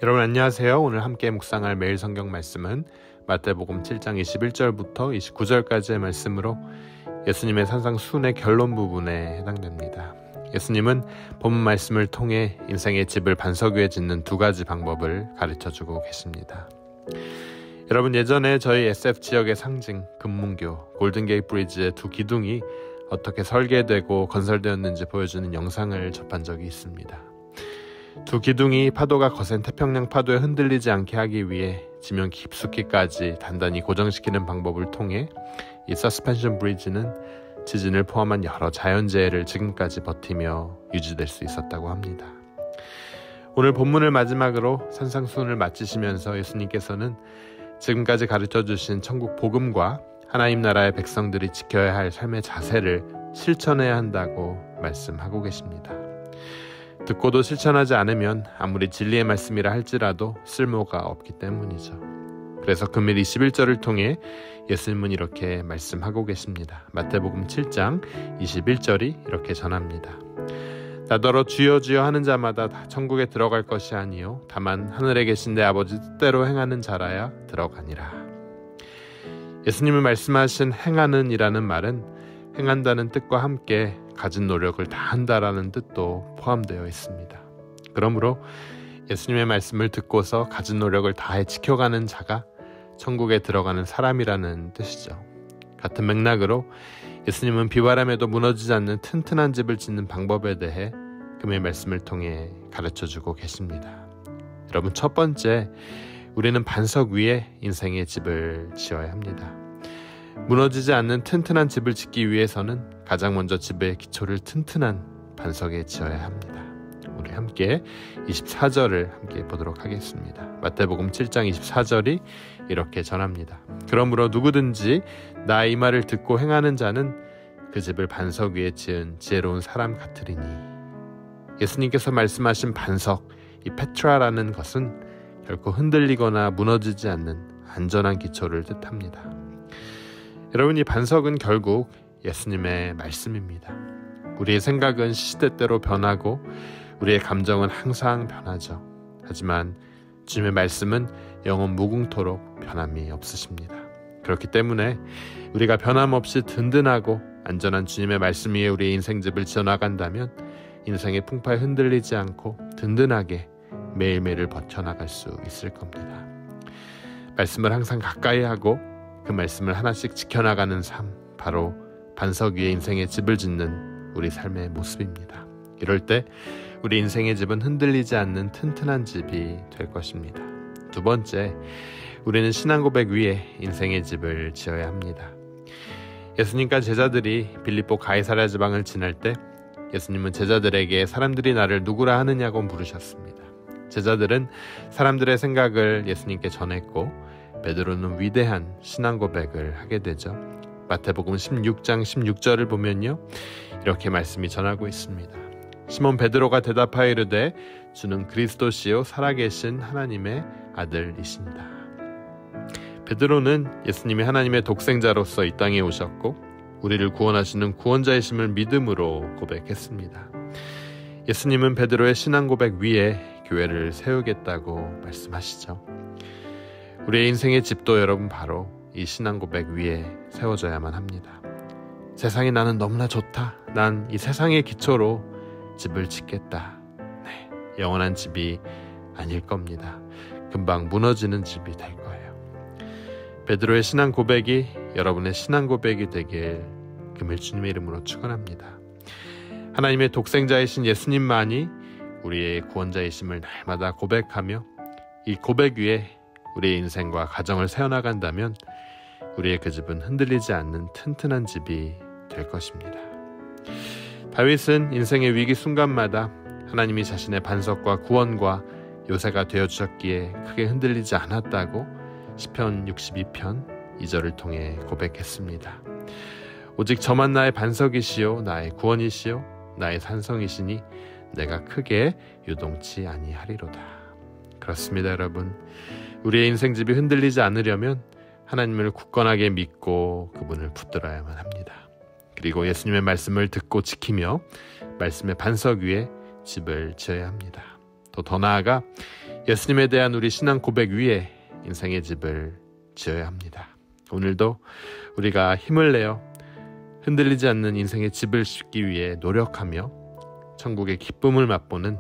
여러분 안녕하세요. 오늘 함께 묵상할 매일 성경 말씀은 마태복음 7장 21절부터 29절까지의 말씀으로 예수님의 산상수훈의 결론 부분에 해당됩니다. 예수님은 본문 말씀을 통해 인생의 집을 반석 위에 짓는 두 가지 방법을 가르쳐주고 계십니다. 여러분, 예전에 저희 SF 지역의 상징 금문교 골든게이트 브리지의 두 기둥이 어떻게 설계되고 건설되었는지 보여주는 영상을 접한 적이 있습니다. 두 기둥이 파도가 거센 태평양 파도에 흔들리지 않게 하기 위해 지면 깊숙이까지 단단히 고정시키는 방법을 통해 이 서스펜션 브리지는 지진을 포함한 여러 자연재해를 지금까지 버티며 유지될 수 있었다고 합니다. 오늘 본문을 마지막으로 산상수훈을 마치시면서 예수님께서는 지금까지 가르쳐주신 천국 복음과 하나님 나라의 백성들이 지켜야 할 삶의 자세를 실천해야 한다고 말씀하고 계십니다. 듣고도 실천하지 않으면 아무리 진리의 말씀이라 할지라도 쓸모가 없기 때문이죠. 그래서 금일 21절을 통해 예수님은 이렇게 말씀하고 계십니다. 마태복음 7장 21절이 이렇게 전합니다. 나더러 주여 주여 하는 자마다 다 천국에 들어갈 것이 아니요 다만 하늘에 계신 내 아버지 뜻대로 행하는 자라야 들어가니라. 예수님이 말씀하신 행하는 이라는 말은 행한다는 뜻과 함께 가진 노력을 다한다라는 뜻도 포함되어 있습니다. 그러므로 예수님의 말씀을 듣고서 가진 노력을 다해 지켜가는 자가 천국에 들어가는 사람이라는 뜻이죠. 같은 맥락으로 예수님은 비바람에도 무너지지 않는 튼튼한 집을 짓는 방법에 대해 금의 말씀을 통해 가르쳐주고 계십니다. 여러분, 첫 번째, 우리는 반석 위에 인생의 집을 지어야 합니다. 무너지지 않는 튼튼한 집을 짓기 위해서는 가장 먼저 집의 기초를 튼튼한 반석에 지어야 합니다. 우리 함께 24절을 함께 보도록 하겠습니다. 마태복음 7장 24절이 이렇게 전합니다. 그러므로 누구든지 나 이 말을 듣고 행하는 자는 그 집을 반석 위에 지은 지혜로운 사람 같으리니. 예수님께서 말씀하신 반석, 이 페트라라는 것은 결코 흔들리거나 무너지지 않는 안전한 기초를 뜻합니다. 여러분, 이 반석은 결국 예수님의 말씀입니다. 우리의 생각은 시시때때로 변하고 우리의 감정은 항상 변하죠. 하지만 주님의 말씀은 영원 무궁토록 변함이 없으십니다. 그렇기 때문에 우리가 변함없이 든든하고 안전한 주님의 말씀 위에 우리의 인생집을 지어나간다면 인생의 풍파에 흔들리지 않고 든든하게 매일매일을 버텨나갈 수 있을 겁니다. 말씀을 항상 가까이 하고 그 말씀을 하나씩 지켜나가는 삶, 바로 반석 위에 인생의 집을 짓는 우리 삶의 모습입니다. 이럴 때 우리 인생의 집은 흔들리지 않는 튼튼한 집이 될 것입니다. 두 번째, 우리는 신앙 고백 위에 인생의 집을 지어야 합니다. 예수님과 제자들이 빌립보 가이사랴 지방을 지날 때 예수님은 제자들에게 사람들이 나를 누구라 하느냐고 물으셨습니다. 제자들은 사람들의 생각을 예수님께 전했고 베드로는 위대한 신앙 고백을 하게 되죠. 마태복음 16장 16절을 보면요, 이렇게 말씀이 전하고 있습니다. 시몬 베드로가 대답하여 이르되 주는 그리스도시요 살아계신 하나님의 아들이신다. 베드로는 예수님이 하나님의 독생자로서 이 땅에 오셨고 우리를 구원하시는 구원자이심을 믿음으로 고백했습니다. 예수님은 베드로의 신앙 고백 위에 교회를 세우겠다고 말씀하시죠. 우리의 인생의 집도 여러분 바로 이 신앙 고백 위에 세워져야만 합니다. 세상이 나는 너무나 좋다. 난 이 세상의 기초로 집을 짓겠다. 네, 영원한 집이 아닐 겁니다. 금방 무너지는 집이 될 거예요. 베드로의 신앙 고백이 여러분의 신앙 고백이 되길 금일 주님의 이름으로 축원합니다. 하나님의 독생자이신 예수님만이 우리의 구원자이심을 날마다 고백하며 이 고백 위에 우리의 인생과 가정을 세워나간다면 우리의 그 집은 흔들리지 않는 튼튼한 집이 될 것입니다. 다윗은 인생의 위기 순간마다 하나님이 자신의 반석과 구원과 요새가 되어주셨기에 크게 흔들리지 않았다고 시편 62편 2절을 통해 고백했습니다. 오직 저만 나의 반석이시요 나의 구원이시요 나의 산성이시니 내가 크게 요동치 아니하리로다. 그렇습니다, 여러분. 우리의 인생집이 흔들리지 않으려면 하나님을 굳건하게 믿고 그분을 붙들어야만 합니다. 그리고 예수님의 말씀을 듣고 지키며 말씀의 반석 위에 집을 지어야 합니다. 또 더 나아가 예수님에 대한 우리 신앙 고백 위에 인생의 집을 지어야 합니다. 오늘도 우리가 힘을 내어 흔들리지 않는 인생의 집을 짓기 위해 노력하며 천국의 기쁨을 맛보는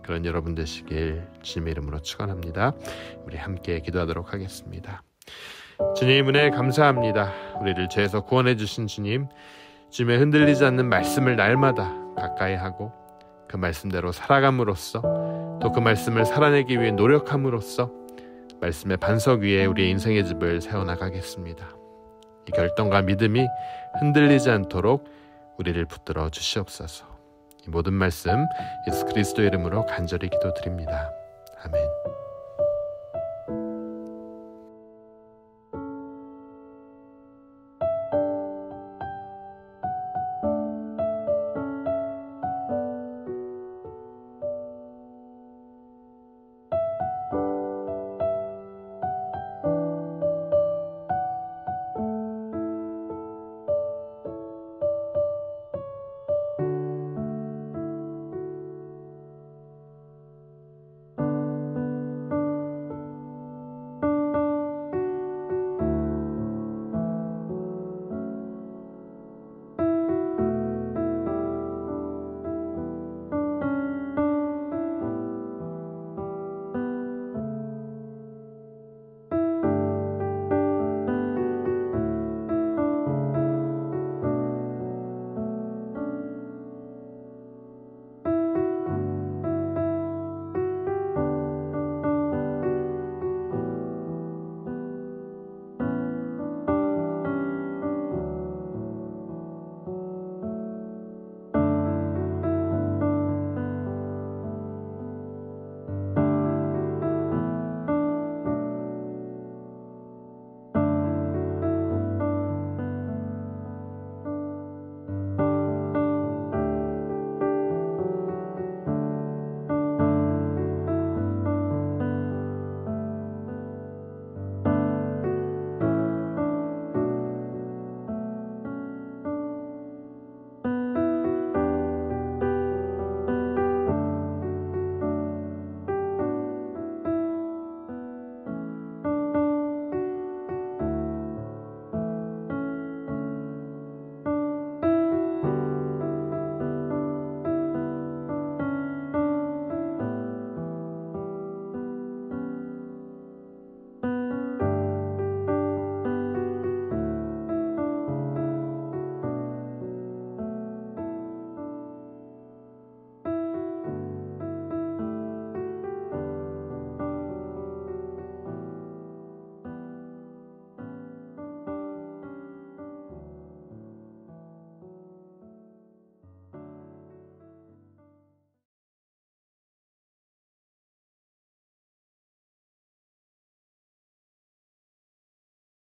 그런 여러분 되시길 주님의 이름으로 축원합니다. 우리 함께 기도하도록 하겠습니다. 주님 은혜 감사합니다. 우리를 죄에서 구원해 주신 주님, 주님의 흔들리지 않는 말씀을 날마다 가까이 하고 그 말씀대로 살아감으로써 또 그 말씀을 살아내기 위해 노력함으로써 말씀의 반석 위에 우리의 인생의 집을 세워나가겠습니다. 이 결단과 믿음이 흔들리지 않도록 우리를 붙들어 주시옵소서. 이 모든 말씀 예수 그리스도의 이름으로 간절히 기도드립니다. 아멘.